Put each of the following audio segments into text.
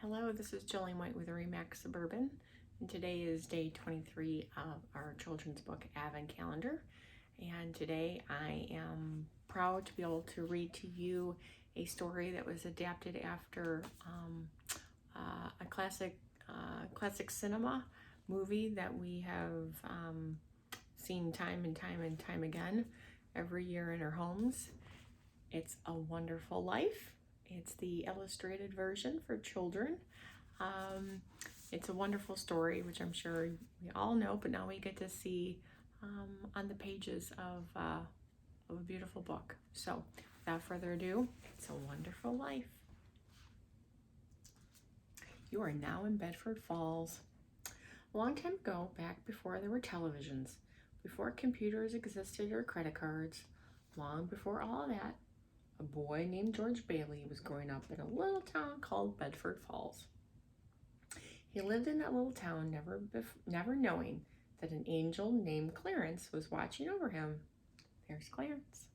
Hello, this is Jillian White with Remax Suburban, and today is day 23 of our children's book Advent Calendar. And today I am proud to be able to read to you a story that was adapted after a classic cinema movie that we have seen time and time again every year in our homes. It's A Wonderful Life. It's the illustrated version for children. It's a wonderful story, which I'm sure we all know, but now we get to see on the pages of a beautiful book. So without further ado, It's a Wonderful Life. You are now in Bedford Falls. A long time ago, back before there were televisions, before computers existed or credit cards, long before all of that, a boy named George Bailey was growing up in a little town called Bedford Falls. He lived in that little town, never knowing that an angel named Clarence was watching over him. There's Clarence.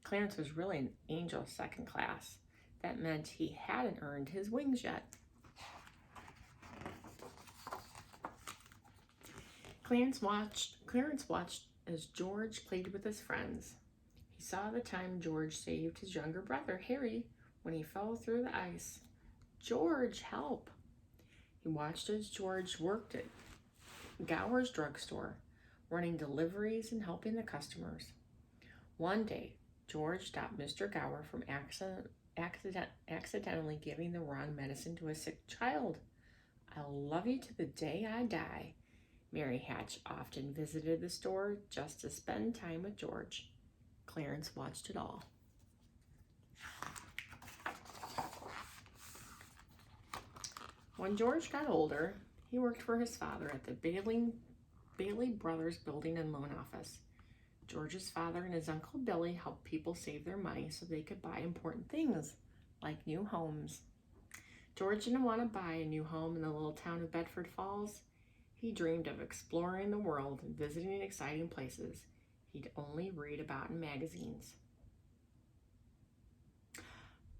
Clarence was really an angel second class. That meant he hadn't earned his wings yet. Clarence watched as George played with his friends. He saw the time George saved his younger brother, Harry, when he fell through the ice. George, help! He watched as George worked at Gower's drugstore, running deliveries and helping the customers. One day, George stopped Mr. Gower from accidentally giving the wrong medicine to a sick child. I'll love you to the day I die. Mary Hatch often visited the store just to spend time with George. Clarence watched it all. When George got older, he worked for his father at the Bailey Brothers Building and Loan Office. George's father and his Uncle Billy helped people save their money so they could buy important things, like new homes. George didn't want to buy a new home in the little town of Bedford Falls. He dreamed of exploring the world and visiting exciting places he'd only read about in magazines.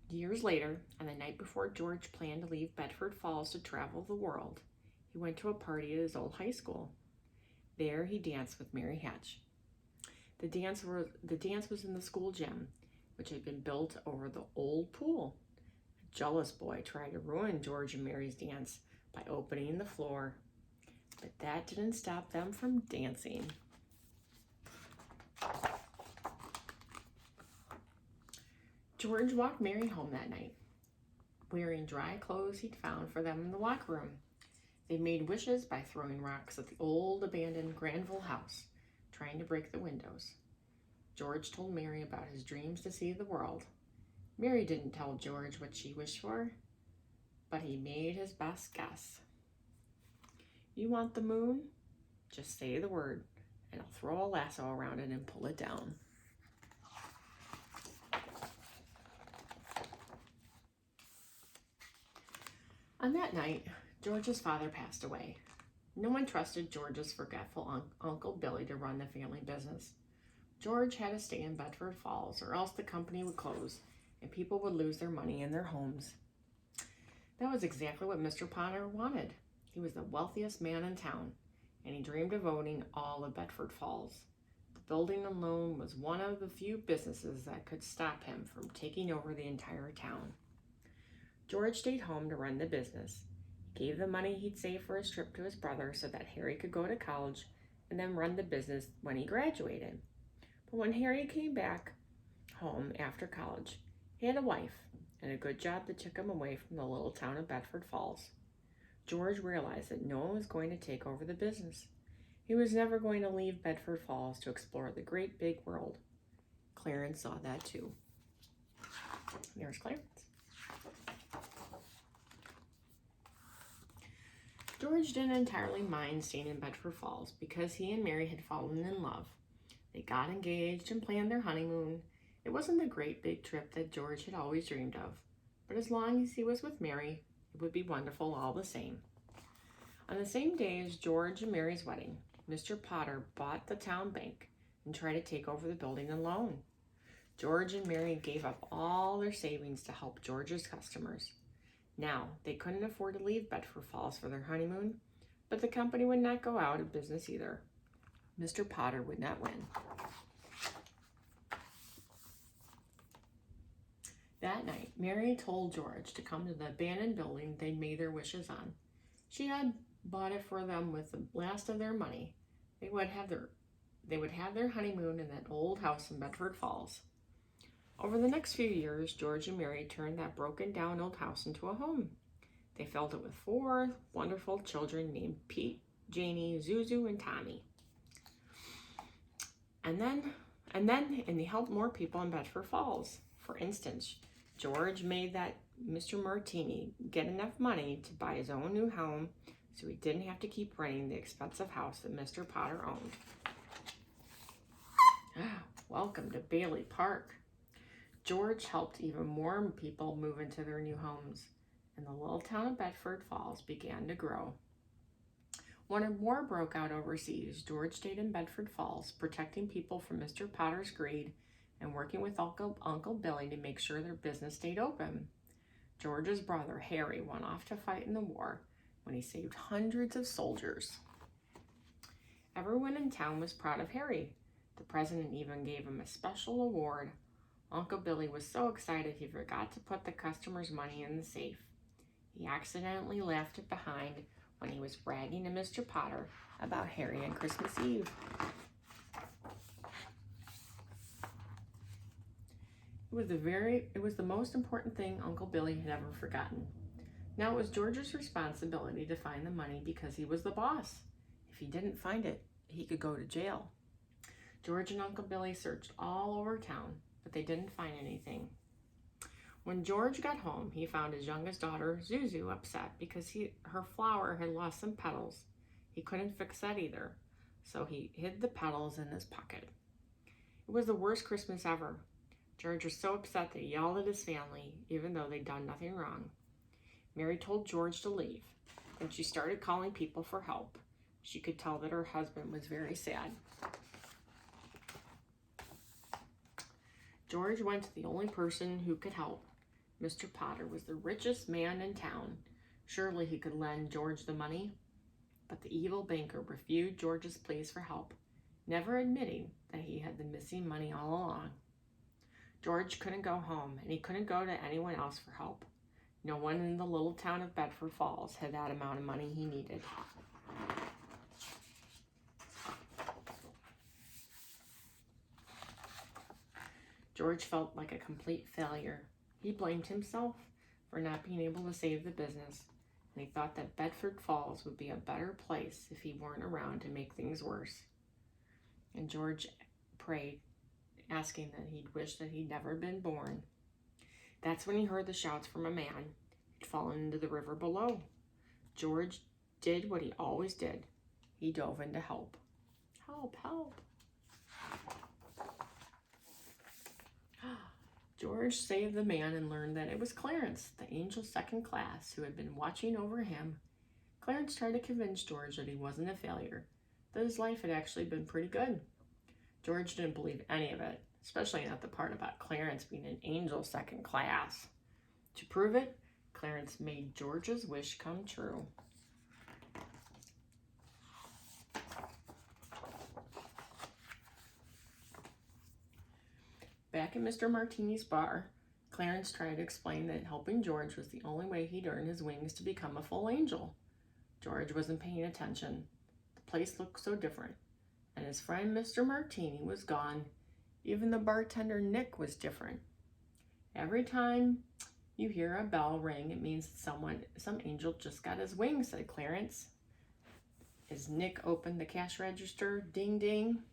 Years later, on the night before George planned to leave Bedford Falls to travel the world, he went to a party at his old high school. There he danced with Mary Hatch. The dance was in the school gym, which had been built over the old pool. A jealous boy tried to ruin George and Mary's dance by opening the floor, but that didn't stop them from dancing. George walked Mary home that night, wearing dry clothes he'd found for them in the locker room. They made wishes by throwing rocks at the old abandoned Granville house, trying to break the windows. George told Mary about his dreams to see the world. Mary didn't tell George what she wished for, but he made his best guess. You want the moon? Just say the word, and I'll throw a lasso around it and pull it down. On that night, George's father passed away. No one trusted George's forgetful Uncle Billy to run the family business. George had to stay in Bedford Falls, or else the company would close and people would lose their money in their homes. That was exactly what Mr. Potter wanted. He was the wealthiest man in town, and he dreamed of owning all of Bedford Falls. The building alone was one of the few businesses that could stop him from taking over the entire town. George stayed home to run the business. He gave the money he'd saved for his trip to his brother so that Harry could go to college and then run the business when he graduated. But when Harry came back home after college, he had a wife and a good job that took him away from the little town of Bedford Falls. George realized that no one was going to take over the business. He was never going to leave Bedford Falls to explore the great big world. Clarence saw that too. There's Clarence. George didn't entirely mind staying in Bedford Falls because he and Mary had fallen in love. They got engaged and planned their honeymoon. It wasn't the great big trip that George had always dreamed of, but as long as he was with Mary, it would be wonderful all the same. On the same day as George and Mary's wedding, Mr. Potter bought the town bank and tried to take over the building alone. George and Mary gave up all their savings to help George's customers. Now, they couldn't afford to leave Bedford Falls for their honeymoon, but the company would not go out of business either. Mr. Potter would not win. That night, Mary told George to come to the abandoned building they'd made their wishes on. She had bought it for them with the last of their money. They would have their honeymoon in that old house in Bedford Falls. Over the next few years, George and Mary turned that broken down old house into a home. They filled it with 4 wonderful children named Pete, Janie, Zuzu, and Tommy. And they helped more people in Bedford Falls. For instance, George made that Mr. Martini get enough money to buy his own new home so he didn't have to keep renting the expensive house that Mr. Potter owned. Welcome to Bailey Park. George helped even more people move into their new homes, and the little town of Bedford Falls began to grow. When a war broke out overseas, George stayed in Bedford Falls, protecting people from Mr. Potter's greed and working with Uncle Billy to make sure their business stayed open. George's brother, Harry, went off to fight in the war when he saved hundreds of soldiers. Everyone in town was proud of Harry. The president even gave him a special award. Uncle Billy was so excited he forgot to put the customer's money in the safe. He accidentally left it behind when he was bragging to Mr. Potter about Harry on Christmas Eve. It was the most important thing Uncle Billy had ever forgotten. Now it was George's responsibility to find the money because he was the boss. If he didn't find it, he could go to jail. George and Uncle Billy searched all over town, but they didn't find anything. When George got home, he found his youngest daughter, Zuzu, upset because her flower had lost some petals. He couldn't fix that either, so he hid the petals in his pocket. It was the worst Christmas ever. George was so upset that he yelled at his family, even though they'd done nothing wrong. Mary told George to leave, and she started calling people for help. She could tell that her husband was very sad. George went to the only person who could help. Mr. Potter was the richest man in town. Surely he could lend George the money. But the evil banker refused George's pleas for help, never admitting that he had the missing money all along. George couldn't go home, and he couldn't go to anyone else for help. No one in the little town of Bedford Falls had that amount of money he needed. George felt like a complete failure. He blamed himself for not being able to save the business, and he thought that Bedford Falls would be a better place if he weren't around to make things worse. And George prayed, asking that he'd wished that he'd never been born. That's when he heard the shouts from a man who'd fallen into the river below. George did what he always did. He dove in to help. Help, help. George saved the man and learned that it was Clarence, the angel second class, who had been watching over him. Clarence tried to convince George that he wasn't a failure, that his life had actually been pretty good. George didn't believe any of it, especially not the part about Clarence being an angel second class. To prove it, Clarence made George's wish come true. Back at Mr. Martini's bar, Clarence tried to explain that helping George was the only way he'd earn his wings to become a full angel. George wasn't paying attention. The place looked so different, and his friend Mr. Martini was gone. Even the bartender Nick was different. Every time you hear a bell ring, it means some angel just got his wings, said Clarence. As Nick opened the cash register, ding ding.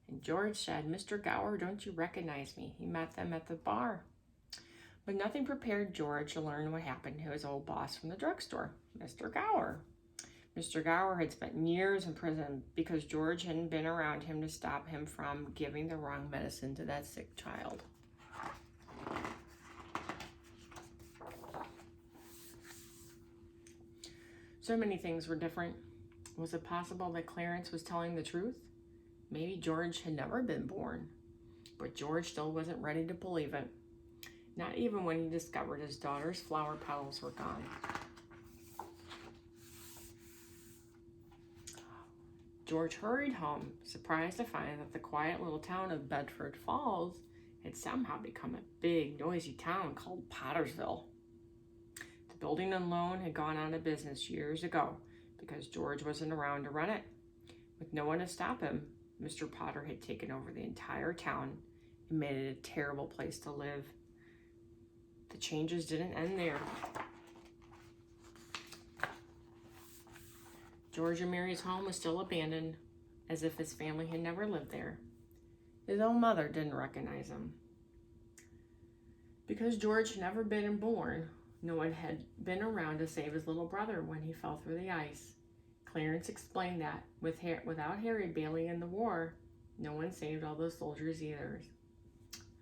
And George said, "Mr. Gower, don't you recognize me?" He met them at the bar. But nothing prepared George to learn what happened to his old boss from the drugstore, Mr. Gower. Mr. Gower had spent years in prison because George hadn't been around him to stop him from giving the wrong medicine to that sick child. So many things were different. Was it possible that Clarence was telling the truth? Maybe George had never been born, but George still wasn't ready to believe it. not even when he discovered his daughter's flower petals were gone. George hurried home, surprised to find that the quiet little town of Bedford Falls had somehow become a big, noisy town called Pottersville. The building and loan had gone out of business years ago because George wasn't around to run it. With no one to stop him, Mr. Potter had taken over the entire town and made it a terrible place to live. The changes didn't end there. George and Mary's home was still abandoned, as if his family had never lived there. His own mother didn't recognize him. Because George had never been born, no one had been around to save his little brother when he fell through the ice. Clarence explained that without Harry Bailey in the war, no one saved all those soldiers either.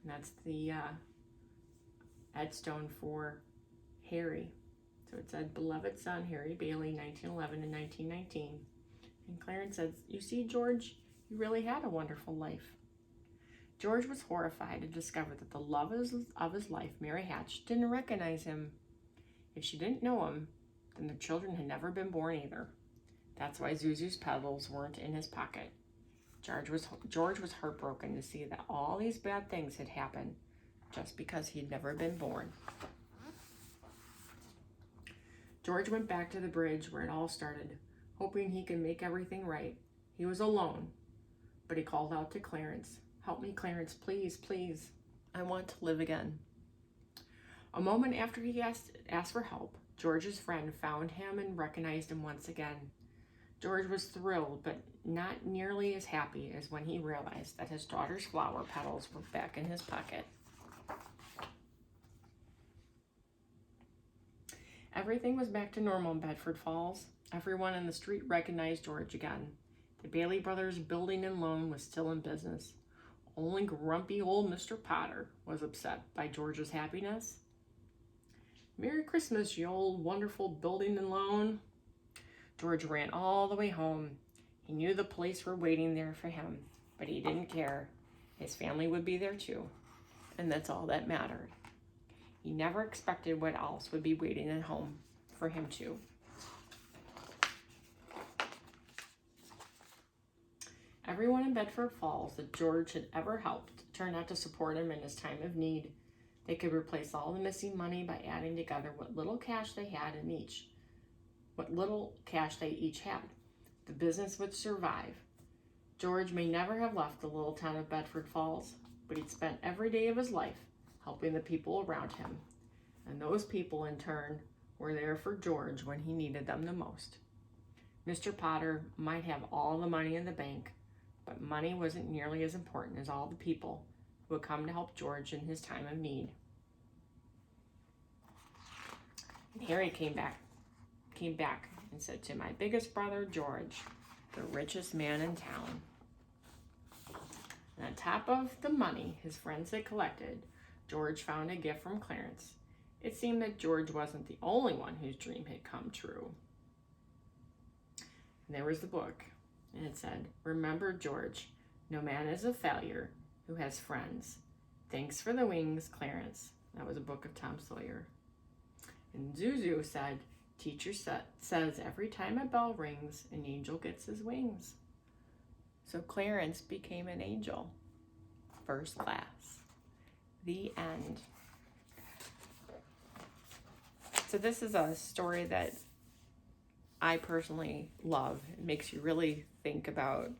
And that's the headstone for Harry. So it said, beloved son, Harry Bailey, 1911 and 1919. And Clarence says, you see, George, you really had a wonderful life. George was horrified to discover that the love of his life, Mary Hatch, didn't recognize him. If she didn't know him, then their children had never been born either. That's why Zuzu's petals weren't in his pocket. George was heartbroken to see that all these bad things had happened just because he'd never been born. George went back to the bridge where it all started, hoping he could make everything right. He was alone, but he called out to Clarence, help me, Clarence, please, please. I want to live again. A moment after he asked for help, George's friend found him and recognized him once again. George was thrilled, but not nearly as happy as when he realized that his daughter's flower petals were back in his pocket. Everything was back to normal in Bedford Falls. Everyone in the street recognized George again. The Bailey brothers' building and loan was still in business. Only grumpy old Mr. Potter was upset by George's happiness. Merry Christmas, you old wonderful building and loan. George ran all the way home. He knew the police were waiting there for him, but he didn't care. His family would be there too, and that's all that mattered. He never expected what else would be waiting at home for him too. Everyone in Bedford Falls that George had ever helped turned out to support him in his time of need. They could replace all the missing money by adding together what little cash they each had. The business would survive. George may never have left the little town of Bedford Falls, but he'd spent every day of his life helping the people around him. And those people, in turn, were there for George when he needed them the most. Mr. Potter might have all the money in the bank, but money wasn't nearly as important as all the people who would come to help George in his time of need. And Harry came back and said to my biggest brother, George, the richest man in town. And on top of the money his friends had collected, George found a gift from Clarence. It seemed that George wasn't the only one whose dream had come true. And there was the book, and it said, remember, George, no man is a failure who has friends. Thanks for the wings, Clarence. That was a book of Tom Sawyer. And Zuzu said, teacher says every time a bell rings, an angel gets his wings. So Clarence became an angel. First class. The end. So this is a story that I personally love. It makes you really think about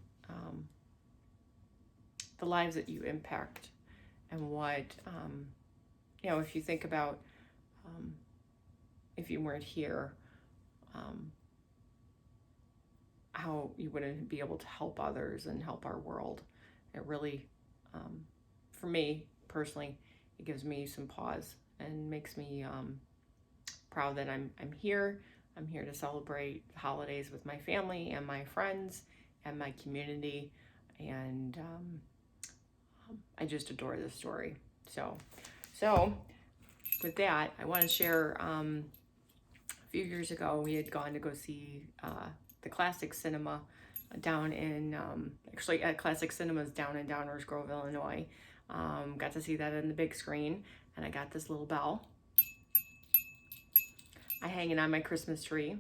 the lives that you impact and what, if you think about if you weren't here, how you wouldn't be able to help others and help our world. It really, for me personally, it gives me some pause and makes me proud that I'm here. I'm here to celebrate holidays with my family and my friends and my community, and I just adore this story. So with that, I want to share. A few years ago, we had gone to go see the Classic Cinema down in Classic Cinemas down in Downers Grove, Illinois. Got to see that on the big screen. And I got this little bell. I hang it on my Christmas tree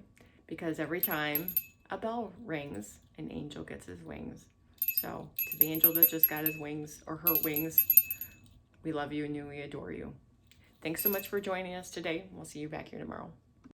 because every time a bell rings, an angel gets his wings. So to the angel that just got his wings or her wings, we love you and we adore you. Thanks so much for joining us today. We'll see you back here tomorrow.